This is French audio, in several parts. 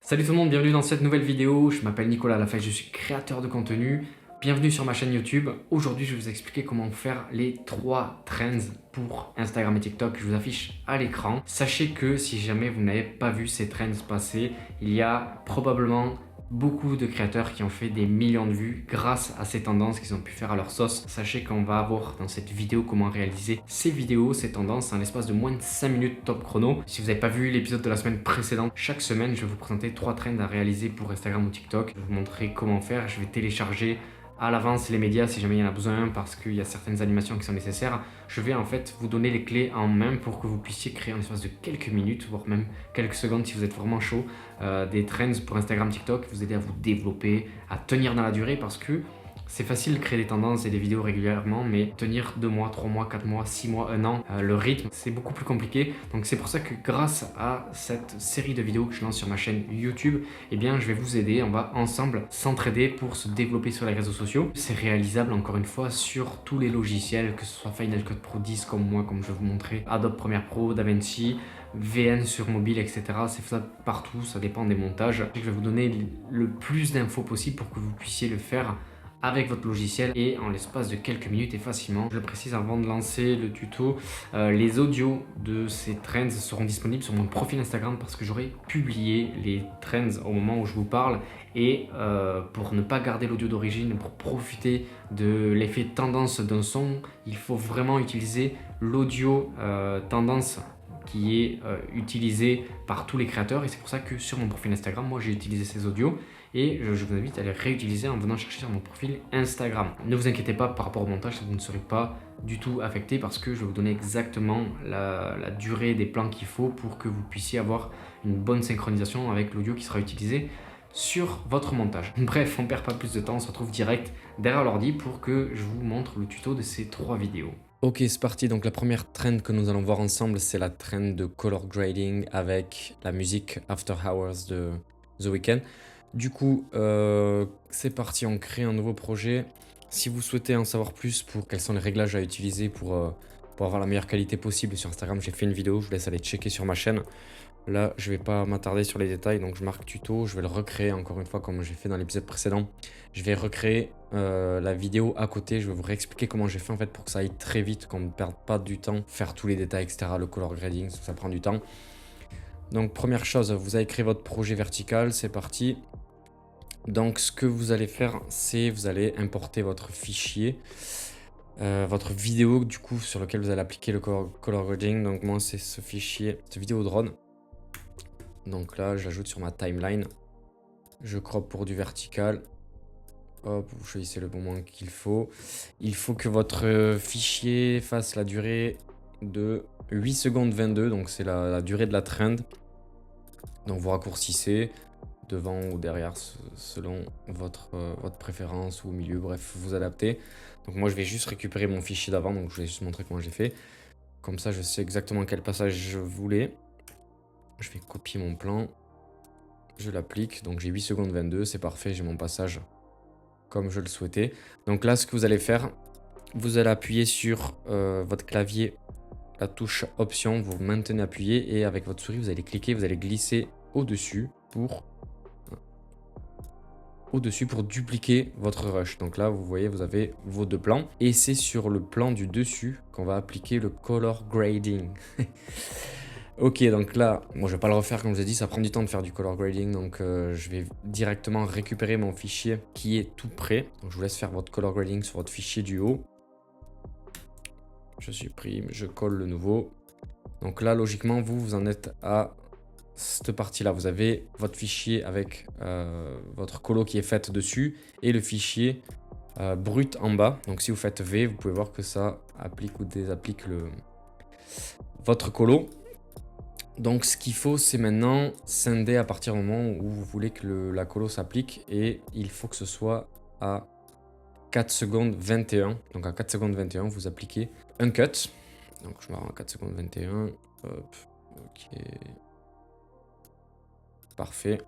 Salut tout le monde, bienvenue dans cette nouvelle vidéo. Je m'appelle Nicolas Lafay, je suis créateur de contenu. Bienvenue sur ma chaîne YouTube. Aujourd'hui, je vais vous expliquer comment faire les 3 trends pour Instagram et TikTok que je vous affiche à l'écran. Sachez que si jamais vous n'avez pas vu ces trends passer, il y a probablement beaucoup de créateurs qui ont fait des millions de vues grâce à ces tendances qu'ils ont pu faire à leur sauce. Sachez qu'on va voir dans cette vidéo comment réaliser ces vidéos, ces tendances en l'espace de moins de 5 minutes top chrono. Si vous n'avez pas vu l'épisode de la semaine précédente, chaque semaine je vais vous présenter 3 trends à réaliser pour Instagram ou TikTok. Je vais vous montrer comment faire, je vais télécharger à l'avance les médias si jamais il y en a besoin parce qu'il y a certaines animations qui sont nécessaires. Je vais en fait vous donner les clés en main pour que vous puissiez créer en l'espace de quelques minutes, voire même quelques secondes si vous êtes vraiment chaud, des trends pour Instagram, TikTok, vous aider à vous développer, à tenir dans la durée parce que c'est facile de créer des tendances et des vidéos régulièrement, mais tenir 2 mois, 3 mois, 4 mois, 6 mois, 1 an, le rythme, c'est beaucoup plus compliqué. Donc c'est pour ça que grâce à cette série de vidéos que je lance sur ma chaîne YouTube, eh bien je vais vous aider, on va ensemble s'entraider pour se développer sur les réseaux sociaux. C'est réalisable encore une fois sur tous les logiciels, que ce soit Final Cut Pro 10 comme moi, comme je vais vous montrer, Adobe Premiere Pro, DaVinci, VN sur mobile, etc. C'est faisable partout, ça dépend des montages. Je vais vous donner le plus d'infos possible pour que vous puissiez le faire avec votre logiciel et en l'espace de quelques minutes et facilement. Je le précise avant de lancer le tuto, les audios de ces trends seront disponibles sur mon profil Instagram parce que j'aurai publié les trends au moment où je vous parle et pour ne pas garder l'audio d'origine, pour profiter de l'effet tendance d'un son, il faut vraiment utiliser l'audio tendance qui est utilisé par tous les créateurs et c'est pour ça que sur mon profil Instagram, moi j'ai utilisé ces audios et je vous invite à les réutiliser en venant chercher sur mon profil Instagram. Ne vous inquiétez pas par rapport au montage, vous ne serez pas du tout affecté parce que je vais vous donner exactement la durée des plans qu'il faut pour que vous puissiez avoir une bonne synchronisation avec l'audio qui sera utilisé sur votre montage. Bref, on ne perd pas plus de temps, on se retrouve direct derrière l'ordi pour que je vous montre le tuto de ces 3 vidéos. Ok, c'est parti. Donc la première trend que nous allons voir ensemble, c'est la trend de color grading avec la musique After Hours de The Weeknd. Du coup, c'est parti, on crée un nouveau projet. Si vous souhaitez en savoir plus pour quels sont les réglages à utiliser pour avoir la meilleure qualité possible sur Instagram, j'ai fait une vidéo, je vous laisse aller checker sur ma chaîne. Là, je vais pas m'attarder sur les détails, donc je marque tuto, je vais le recréer encore une fois comme j'ai fait dans l'épisode précédent. Je vais recréer la vidéo à côté, je vais vous réexpliquer comment j'ai fait en fait pour que ça aille très vite, qu'on ne perde pas du temps, faire tous les détails, etc. Le color grading, ça prend du temps. Donc première chose, vous avez créé votre projet vertical, c'est parti. Donc ce que vous allez faire, c'est vous allez importer votre fichier, votre vidéo du coup sur lequel vous allez appliquer le color grading. Donc moi c'est ce fichier, cette vidéo drone. Donc là, j'ajoute sur ma timeline. Je crop pour du vertical. Hop, vous choisissez le moment qu'il faut. Il faut que votre fichier fasse la durée de 8 secondes 22. Donc c'est la durée de la trend. Donc vous raccourcissez devant ou derrière selon votre préférence ou au milieu. Bref, vous adaptez. Donc moi, je vais juste récupérer mon fichier d'avant. Donc je vais juste montrer comment j'ai fait. Comme ça, je sais exactement quel passage je voulais. Je vais copier mon plan, je l'applique, donc j'ai 8 secondes 22, c'est parfait, j'ai mon passage comme je le souhaitais. Donc là, ce que vous allez faire, vous allez appuyer sur votre clavier, la touche option, vous maintenez appuyé et avec votre souris, vous allez cliquer, vous allez glisser au-dessus pour dupliquer votre rush. Donc là, vous voyez, vous avez vos 2 plans et c'est sur le plan du dessus qu'on va appliquer le color grading. Ok, donc là, moi je vais pas le refaire comme je vous ai dit, ça prend du temps de faire du color grading, donc je vais directement récupérer mon fichier qui est tout prêt. Donc je vous laisse faire votre color grading sur votre fichier du haut. Je supprime, je colle le nouveau. Donc là, logiquement, vous en êtes à cette partie-là. Vous avez votre fichier avec votre colo qui est faite dessus et le fichier brut en bas. Donc si vous faites V, vous pouvez voir que ça applique ou désapplique votre colo. Donc ce qu'il faut, c'est maintenant scinder à partir du moment où vous voulez que la colo s'applique et il faut que ce soit à 4 secondes 21. Donc à 4 secondes 21, vous appliquez un cut. Donc je me rends à 4 secondes 21. Hop, ok. Parfait.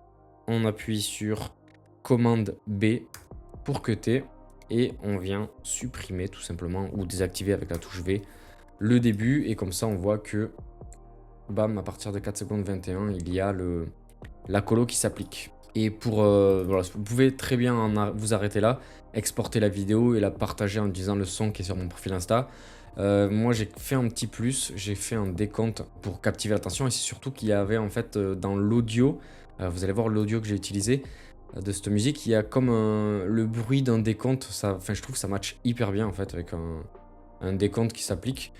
On appuie sur commande B pour cutter et on vient supprimer tout simplement ou désactiver avec la touche V le début et comme ça on voit que bam, à partir de 4 secondes 21, il y a la colo qui s'applique. Et pour, voilà, vous pouvez très bien vous arrêter là, exporter la vidéo et la partager en utilisant le son qui est sur mon profil Insta. Moi j'ai fait un petit plus, j'ai fait un décompte pour captiver l'attention et c'est surtout qu'il y avait en fait dans l'audio, vous allez voir l'audio que j'ai utilisé de cette musique, il y a comme le bruit d'un décompte, enfin je trouve que ça match hyper bien en fait avec un décompte qui s'applique.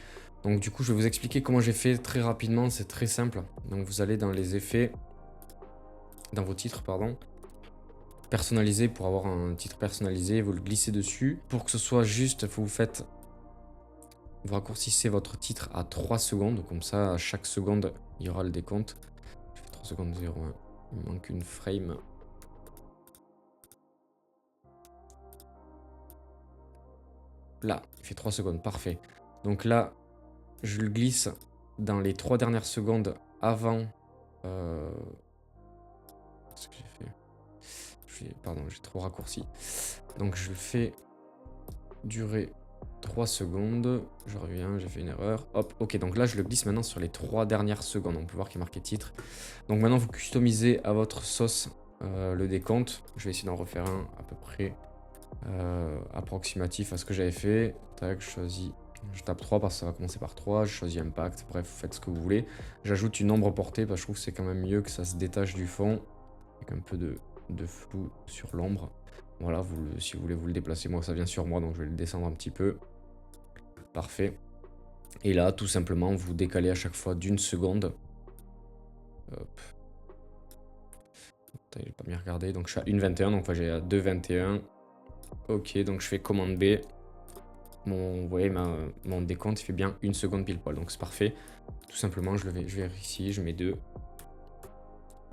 Donc du coup je vais vous expliquer comment j'ai fait très rapidement, c'est très simple. Donc vous allez dans les effets, dans vos titres pardon, personnalisé pour avoir un titre personnalisé, vous le glissez dessus. Pour que ce soit juste, vous raccourcissez votre titre à 3 secondes, comme ça à chaque seconde il y aura le décompte. Je fais 3 secondes 0, 1. Il me manque une frame. Là, il fait 3 secondes, parfait. Donc là, je le glisse dans les 3 dernières secondes avant... Qu'est-ce que j'ai fait? Pardon, j'ai trop raccourci. Donc je le fais durer 3 secondes. Je reviens, j'ai fait une erreur. Hop, ok, donc là je le glisse maintenant sur les 3 dernières secondes. On peut voir qu'il est marqué titre. Donc maintenant vous customisez à votre sauce le décompte. Je vais essayer d'en refaire un à peu près approximatif à ce que j'avais fait. Tac, je tape 3 parce que ça va commencer par 3. Je choisis impact. Bref, vous faites ce que vous voulez. J'ajoute une ombre portée parce que je trouve que c'est quand même mieux que ça se détache du fond. Avec un peu de flou sur l'ombre. Voilà, si vous voulez vous le déplacer, moi ça vient sur moi donc je vais le descendre un petit peu. Parfait. Et là, tout simplement, vous décalez à chaque fois d'une seconde. Hop. J'ai pas bien regardé, donc je suis à 1,21, donc j'ai à 2,21. Ok, donc je fais commande B. Vous voyez, mon décompte il fait bien 1 seconde pile poil, donc c'est parfait. Tout simplement, je vérifie, je mets 2.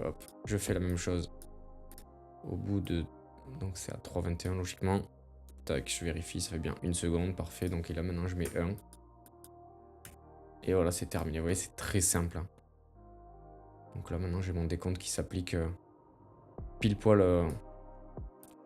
Hop, je fais la même chose. Au bout de... Donc c'est à 3,21 logiquement. Tac, je vérifie, ça fait bien 1 seconde, parfait. Donc là maintenant je mets 1. Et voilà, c'est terminé. Vous voyez, c'est très simple. Hein. Donc là maintenant j'ai mon décompte qui s'applique pile poil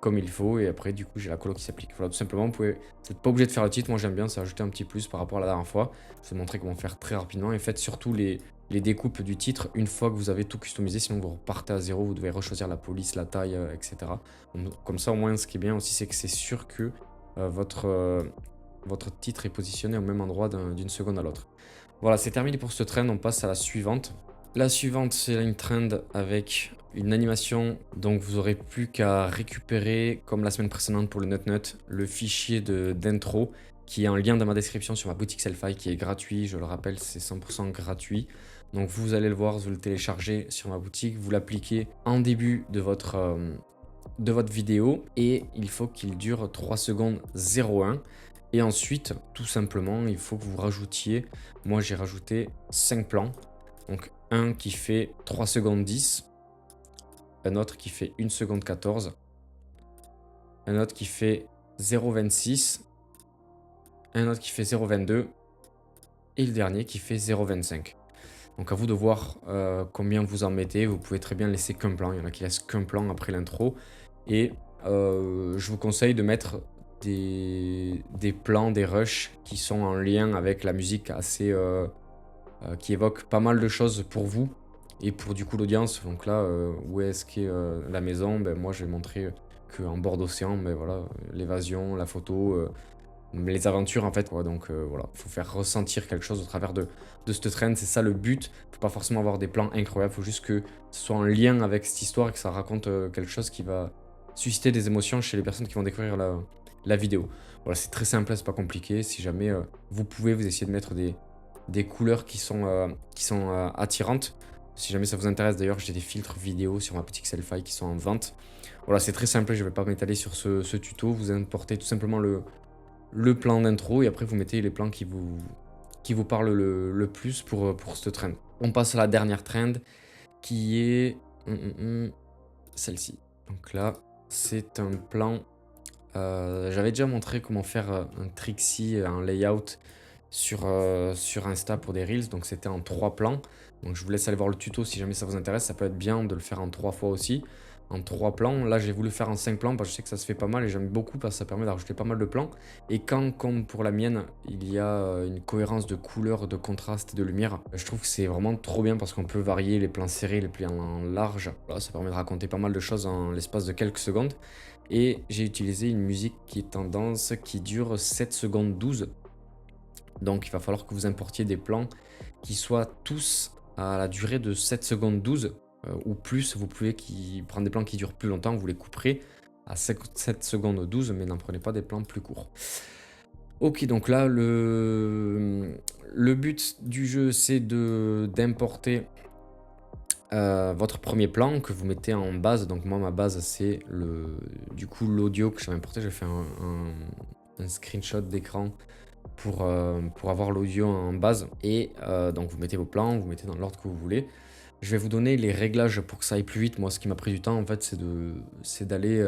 comme il faut. Et après du coup j'ai la colo qui s'applique. Voilà, tout simplement, vous n'êtes pas obligé de faire le titre. Moi j'aime bien, ça ajouter un petit plus par rapport à la dernière fois. Je vais vous montrer comment faire très rapidement. Et faites surtout les découpes du titre une fois que vous avez tout customisé. Sinon vous repartez à zéro, vous devez rechoisir la police, la taille, etc. Comme ça au moins ce qui est bien aussi c'est que c'est sûr que votre titre est positionné au même endroit d'une seconde à l'autre. Voilà, c'est terminé pour ce trend, on passe à la suivante. La suivante, c'est une trend avec une animation, donc vous aurez plus qu'à récupérer, comme la semaine précédente pour le NutNut, le fichier d'intro qui est en lien dans ma description sur ma boutique Sellfy qui est gratuit, je le rappelle, c'est 100% gratuit. Donc vous allez le voir, vous le téléchargez sur ma boutique, vous l'appliquez en début de votre vidéo et il faut qu'il dure 3 secondes 01. Et ensuite, tout simplement, il faut que vous rajoutiez, moi j'ai rajouté 5 plans. Donc un qui fait 3 secondes 10, un autre qui fait 1 seconde 14, un autre qui fait 0,26, un autre qui fait 0,22 et le dernier qui fait 0,25. Donc à vous de voir combien vous en mettez. Vous pouvez très bien laisser qu'un plan. Il y en a qui laissent qu'un plan après l'intro. Et je vous conseille de mettre des plans, des rushs qui sont en lien avec la musique assez... qui évoque pas mal de choses pour vous et pour du coup l'audience. Donc là, où est-ce qu'est la maison? Ben, moi, je vais montrer qu'en bord d'océan, ben, voilà, l'évasion, la photo, les aventures en fait. Quoi. Donc voilà, il faut faire ressentir quelque chose au travers de cette trend. C'est ça le but. Faut pas forcément avoir des plans incroyables, faut juste que ce soit en lien avec cette histoire et que ça raconte quelque chose qui va susciter des émotions chez les personnes qui vont découvrir la vidéo. Voilà, c'est très simple, c'est pas compliqué. Si jamais vous pouvez, vous essayez de mettre des couleurs qui sont attirantes. Si jamais ça vous intéresse, d'ailleurs, j'ai des filtres vidéo sur ma boutique Sellfy qui sont en vente. Voilà, c'est très simple, je ne vais pas m'étaler sur ce tuto. Vous importez tout simplement le plan d'intro et après vous mettez les plans qui vous parlent le plus pour cette trend. On passe à la dernière trend qui est celle-ci. Donc là, c'est un plan. J'avais déjà montré comment faire un Trixie, un layout sur Insta pour des Reels, donc c'était en 3 plans. Donc je vous laisse aller voir le tuto si jamais ça vous intéresse, ça peut être bien de le faire en 3 fois aussi, en 3 plans. Là j'ai voulu faire en 5 plans parce que je sais que ça se fait pas mal et j'aime beaucoup parce que ça permet d'ajouter pas mal de plans. Et quand, comme pour la mienne, il y a une cohérence de couleurs, de contraste et de lumière, je trouve que c'est vraiment trop bien parce qu'on peut varier les plans serrés, les plans larges. Voilà, ça permet de raconter pas mal de choses en l'espace de quelques secondes. Et j'ai utilisé une musique qui est tendance, qui dure 7 secondes 12. Donc il va falloir que vous importiez des plans qui soient tous à la durée de 7 secondes 12 ou plus. Vous pouvez prendre des plans qui durent plus longtemps, vous les couperez à 7 secondes 12, mais n'en prenez pas des plans plus courts. Ok, donc là, le but du jeu, c'est d'importer votre premier plan que vous mettez en base. Donc moi, ma base, c'est du coup l'audio que j'avais importé. J'ai fait un screenshot d'écran pour avoir l'audio en base. Et donc vous mettez vos plans, vous mettez dans l'ordre que vous voulez. Je vais vous donner les réglages pour que ça aille plus vite. Moi, ce qui m'a pris du temps, en fait, c'est d'aller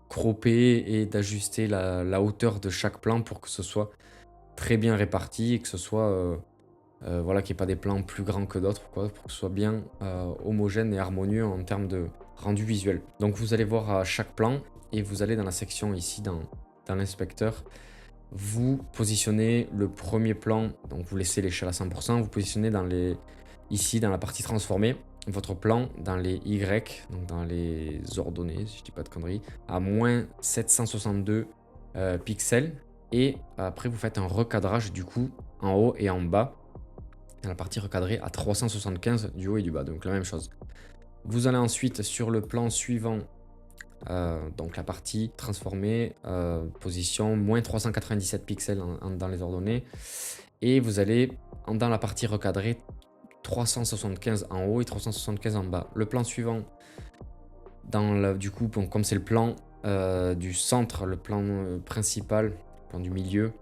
cropper et d'ajuster la hauteur de chaque plan pour que ce soit très bien réparti et que ce soit voilà, qu'il n'y ait pas des plans plus grands que d'autres, pour que ce soit bien homogène et harmonieux en termes de rendu visuel. Donc vous allez voir à chaque plan et vous allez dans la section ici, dans l'inspecteur, vous positionnez le premier plan, donc vous laissez l'échelle à 100%, vous positionnez ici dans la partie transformée, votre plan dans les Y, donc dans les ordonnées, si je dis pas de conneries, à moins 762 pixels. Et après, vous faites un recadrage du coup en haut et en bas, dans la partie recadrée à 375 du haut et du bas, donc la même chose. Vous allez ensuite sur le plan suivant, donc la partie transformée, position moins 397 pixels dans les ordonnées. Et vous allez dans la partie recadrée 375 en haut et 375 en bas. Le plan suivant, du coup, bon, comme c'est le plan du centre, le plan principal, le plan du milieu,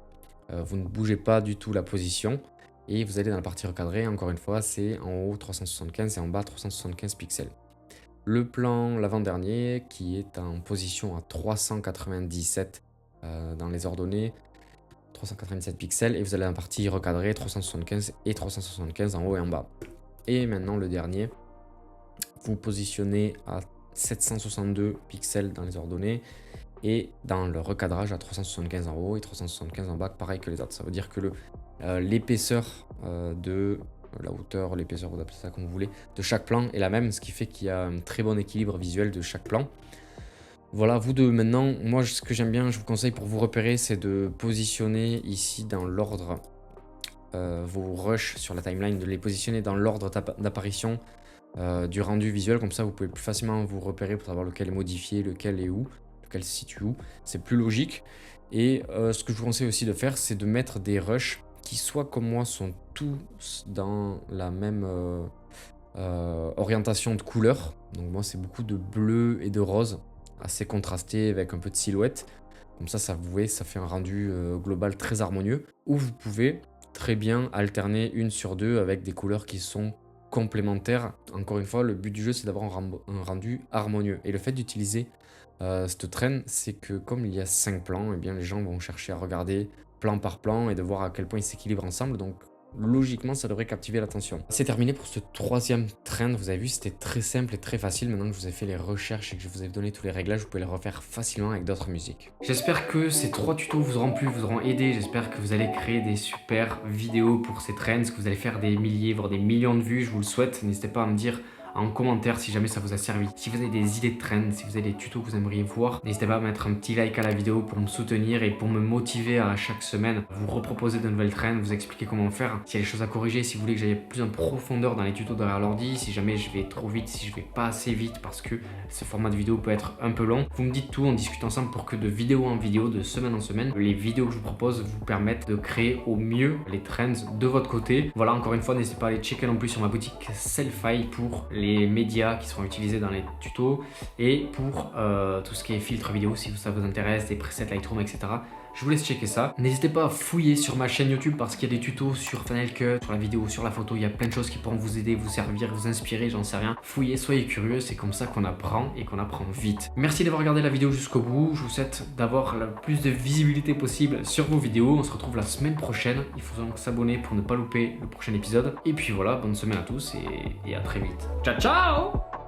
vous ne bougez pas du tout la position. Et vous allez dans la partie recadrée, encore une fois, c'est en haut 375 et en bas 375 pixels. Le plan, l'avant-dernier, qui est en position à 397 dans les ordonnées, 397 pixels, et vous allez dans la partie recadrée 375 et 375 en haut et en bas. Et maintenant le dernier, vous positionnez à 762 pixels dans les ordonnées et dans le recadrage à 375 en haut et 375 en bas, pareil que les autres. Ça veut dire que l'épaisseur de la hauteur, l'épaisseur, vous appelez ça comme vous voulez, de chaque plan est la même, ce qui fait qu'il y a un très bon équilibre visuel de chaque plan. Voilà, vous deux maintenant, moi ce que j'aime bien, je vous conseille pour vous repérer, c'est de positionner ici dans l'ordre vos rushs sur la timeline, de les positionner dans l'ordre d'apparition du rendu visuel, comme ça vous pouvez plus facilement vous repérer pour savoir lequel est modifié, lequel est où, lequel se situe où, c'est plus logique. Et ce que je vous conseille aussi de faire, c'est de mettre des rushs qui, soit comme moi, sont tous dans la même orientation de couleur. Donc moi c'est beaucoup de bleu et de rose, assez contrasté avec un peu de silhouette. Comme ça, vous voyez, ça fait un rendu global très harmonieux. Ou vous pouvez très bien alterner une sur deux avec des couleurs qui sont complémentaires. Encore une fois, le but du jeu, c'est d'avoir un rendu harmonieux. Et le fait d'utiliser cette traîne, c'est que comme il y a 5 plans, et bien les gens vont chercher à regarder plan par plan et de voir à quel point ils s'équilibrent ensemble. Donc logiquement, ça devrait captiver l'attention. C'est terminé pour ce troisième trend. Vous avez vu, c'était très simple et très facile. Maintenant que je vous ai fait les recherches et que je vous ai donné tous les réglages, vous pouvez les refaire facilement avec d'autres musiques. J'espère que ces 3 tutos vous auront plu, vous auront aidé. J'espère que vous allez créer des super vidéos pour ces trends, que vous allez faire des milliers, voire des millions de vues. Je vous le souhaite. N'hésitez pas à me dire en commentaire si jamais ça vous a servi. Si vous avez des idées de trends, si vous avez des tutos que vous aimeriez voir, n'hésitez pas à mettre un petit like à la vidéo pour me soutenir et pour me motiver à chaque semaine vous reproposer de nouvelles trends, vous expliquer comment faire, s'il y a des choses à corriger, si vous voulez que j'aille plus en profondeur dans les tutos derrière l'ordi, si jamais je vais trop vite, si je vais pas assez vite parce que ce format de vidéo peut être un peu long. Vous me dites tout, on discute ensemble pour que de vidéo en vidéo, de semaine en semaine, les vidéos que je vous propose vous permettent de créer au mieux les trends de votre côté. Voilà, encore une fois, n'hésitez pas à aller checker non plus sur ma boutique Sellfy pour les médias qui seront utilisés dans les tutos et pour tout ce qui est filtre vidéo si ça vous intéresse, des presets Lightroom, etc. Je vous laisse checker ça. N'hésitez pas à fouiller sur ma chaîne YouTube parce qu'il y a des tutos sur Final Cut, sur la vidéo, sur la photo. Il y a plein de choses qui pourront vous aider, vous servir, vous inspirer, j'en sais rien. Fouillez, soyez curieux, c'est comme ça qu'on apprend et qu'on apprend vite. Merci d'avoir regardé la vidéo jusqu'au bout. Je vous souhaite d'avoir le plus de visibilité possible sur vos vidéos. On se retrouve la semaine prochaine. Il faut donc s'abonner pour ne pas louper le prochain épisode. Et puis voilà, bonne semaine à tous et à très vite. Ciao, ciao!